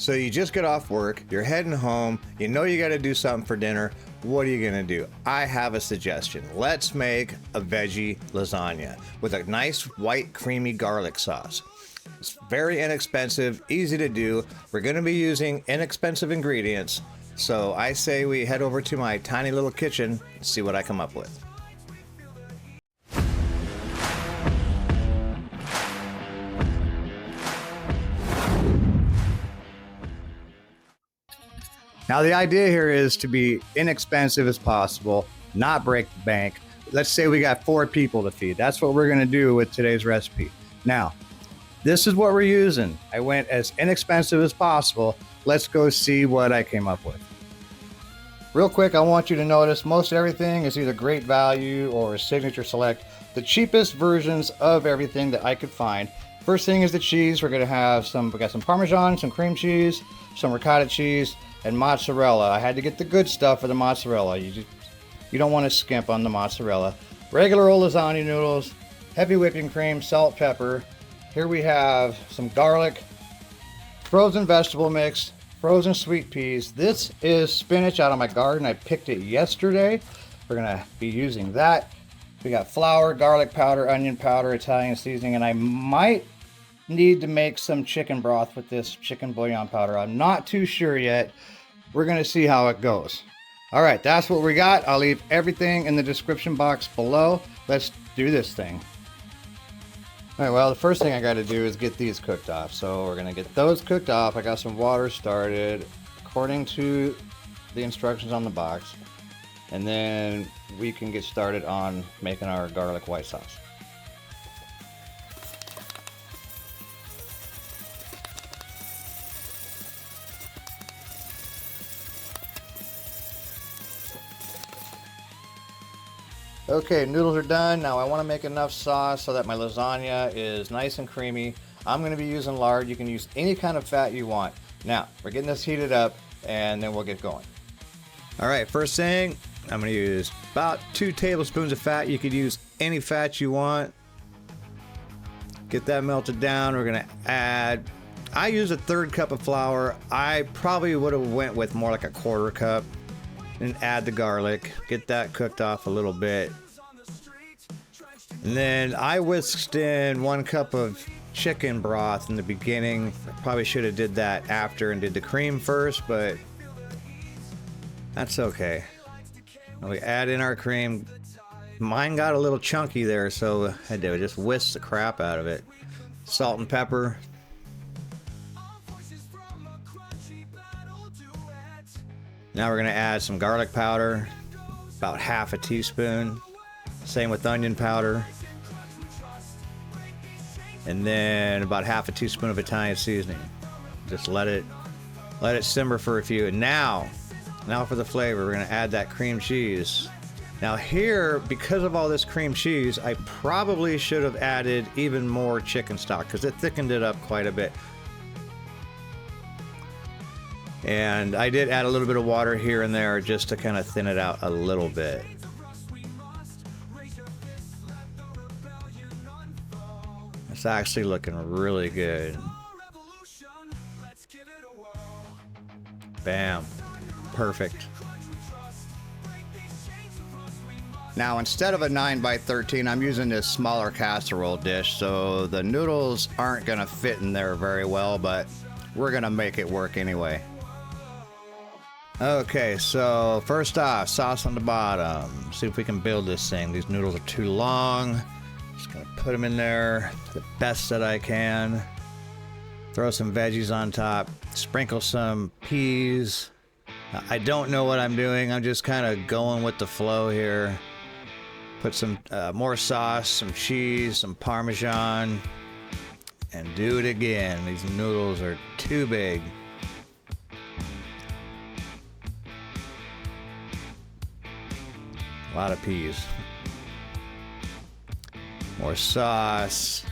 So you just get off work, you're heading home, you know you gotta do something for dinner. What are you gonna do? I have a suggestion. Let's make a veggie lasagna with a nice white creamy garlic sauce. It's very inexpensive, easy to do. We're gonna be using inexpensive ingredients. So I say we head over to my tiny little kitchen and see what I come up with. Now the idea here is to be inexpensive as possible, not break the bank. Let's say we got 4 people to feed. That's what we're gonna do with today's recipe. Now, this is what we're using. I went as inexpensive as possible. Let's go see what I came up with. Real quick, I want you to notice most everything is either great value or signature select. The cheapest versions of everything that I could find. First thing is the cheese. We got some Parmesan, some cream cheese, some ricotta cheese, and mozzarella. I had to get the good stuff for the mozzarella. You don't want to skimp on the mozzarella. Regular old lasagna noodles, heavy whipping cream, salt, pepper. Here we have some garlic, frozen vegetable mix, frozen sweet peas. This is spinach out of my garden. I picked it yesterday. We're gonna be using that. We got flour, garlic powder, onion powder, Italian seasoning, and I might need to make some chicken broth with this chicken bouillon powder. I'm not too sure yet. We're gonna see how it goes. All right, that's what we got. I'll leave everything in the description box below. Let's do this thing. All right, well, the first thing I gotta do is get these cooked off. So we're gonna get those cooked off. I got some water started according to the instructions on the box. And then we can get started on making our garlic white sauce. Okay, noodles are done. Now I want to make enough sauce so that my lasagna is nice and creamy. I'm going to be using lard. You can use any kind of fat you want. Now, we're getting this heated up and then we'll get going. All right, first thing, I'm going to use about 2 tablespoons of fat. You could use any fat you want. Get that melted down. We're going to add, I use a 1/3 cup of flour. I probably would have went with more like a 1/4 cup. And add the garlic, get that cooked off a little bit. And then I whisked in 1 cup of chicken broth in the beginning. I probably should have did that after and did the cream first, but that's okay. We add in our cream. Mine got a little chunky there, so I had to just whisk the crap out of it. Salt and pepper. Now we're going to add some garlic powder, about 1/2 teaspoon. Same with onion powder. And then about 1/2 teaspoon of Italian seasoning. Just let it simmer for a few. And now for the flavor, we're going to add that cream cheese. Now here, because of all this cream cheese, I probably should have added even more chicken stock because it thickened it up quite a bit. And I did add a little bit of water here and there just to kind of thin it out a little bit. It's actually looking really good. Bam. Perfect. Now instead of a 9x13, I'm using this smaller casserole dish, so the noodles aren't gonna fit in there very well, but we're gonna make it work anyway. Okay, so first off, sauce on the bottom. See if we can build this thing. These noodles are too long. Just gonna put them in there the best that I can. Throw some veggies on top. Sprinkle some peas. Now, I don't know what I'm doing. I'm just kind of going with the flow here. Put some more sauce, some cheese, some Parmesan, and do it again. These noodles are too big. A lot of peas. More sauce.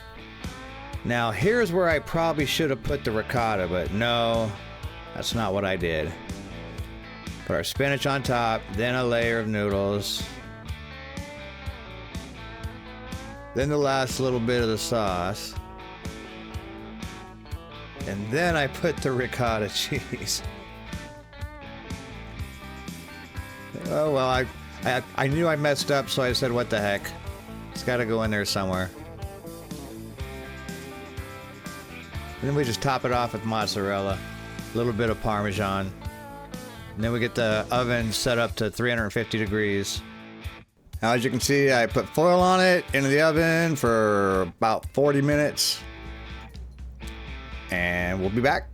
Now here's where I probably should have put the ricotta, but no, that's not what I did. Put our spinach on top, then a layer of noodles. Then the last little bit of the sauce. And then I put the ricotta cheese. Oh, well, I knew I messed up, so I said, what the heck. It's got to go in there somewhere. And then we just top it off with mozzarella, a little bit of parmesan. And then we get the oven set up to 350 degrees. Now, as you can see, I put foil on it into the oven for about 40 minutes. And we'll be back.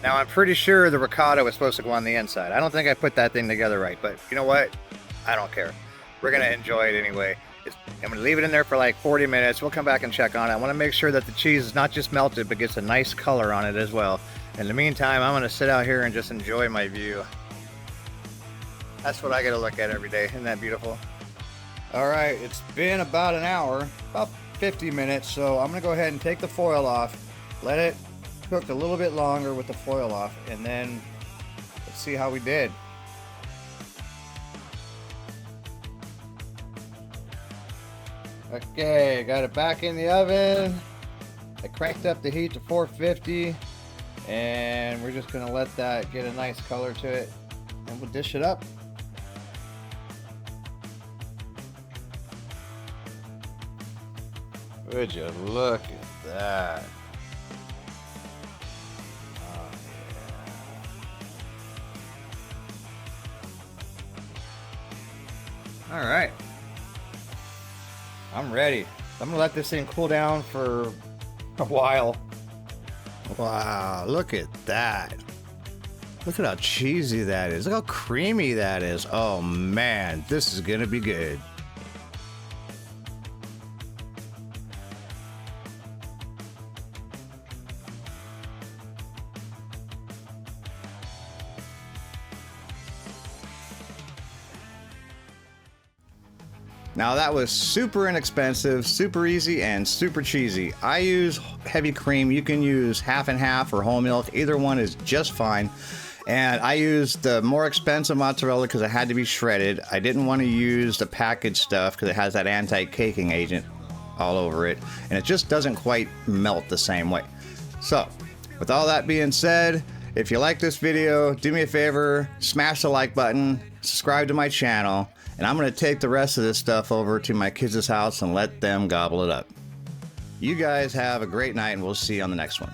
Now, I'm pretty sure the ricotta was supposed to go on the inside. I don't think I put that thing together right, but you know what? I don't care. We're gonna enjoy it anyway. I'm gonna leave it in there for like 40 minutes. We'll come back and check on it. I wanna make sure that the cheese is not just melted, but gets a nice color on it as well. In the meantime, I'm gonna sit out here and just enjoy my view. That's what I gotta look at every day. Isn't that beautiful? All right, it's been about an hour, about 50 minutes. So I'm gonna go ahead and take the foil off, let it cook a little bit longer with the foil off, and then let's see how we did. Okay, got it back in the oven. I cranked up the heat to 450, and we're just gonna let that get a nice color to it, and we'll dish it up. Would you look at that? Oh, yeah. All right. I'm ready. I'm gonna let this thing cool down for a while. Wow, look at that. Look at how cheesy that is. Look how creamy that is. Oh man, this is gonna be good. Now that was super inexpensive, super easy, and super cheesy. I use heavy cream. You can use half and half or whole milk. Either one is just fine. And I used the more expensive mozzarella because it had to be shredded. I didn't want to use the packaged stuff because it has that anti-caking agent all over it. And it just doesn't quite melt the same way. So, with all that being said, if you like this video, do me a favor, smash the like button, subscribe to my channel, and I'm going to take the rest of this stuff over to my kids' house and let them gobble it up. You guys have a great night, and we'll see you on the next one.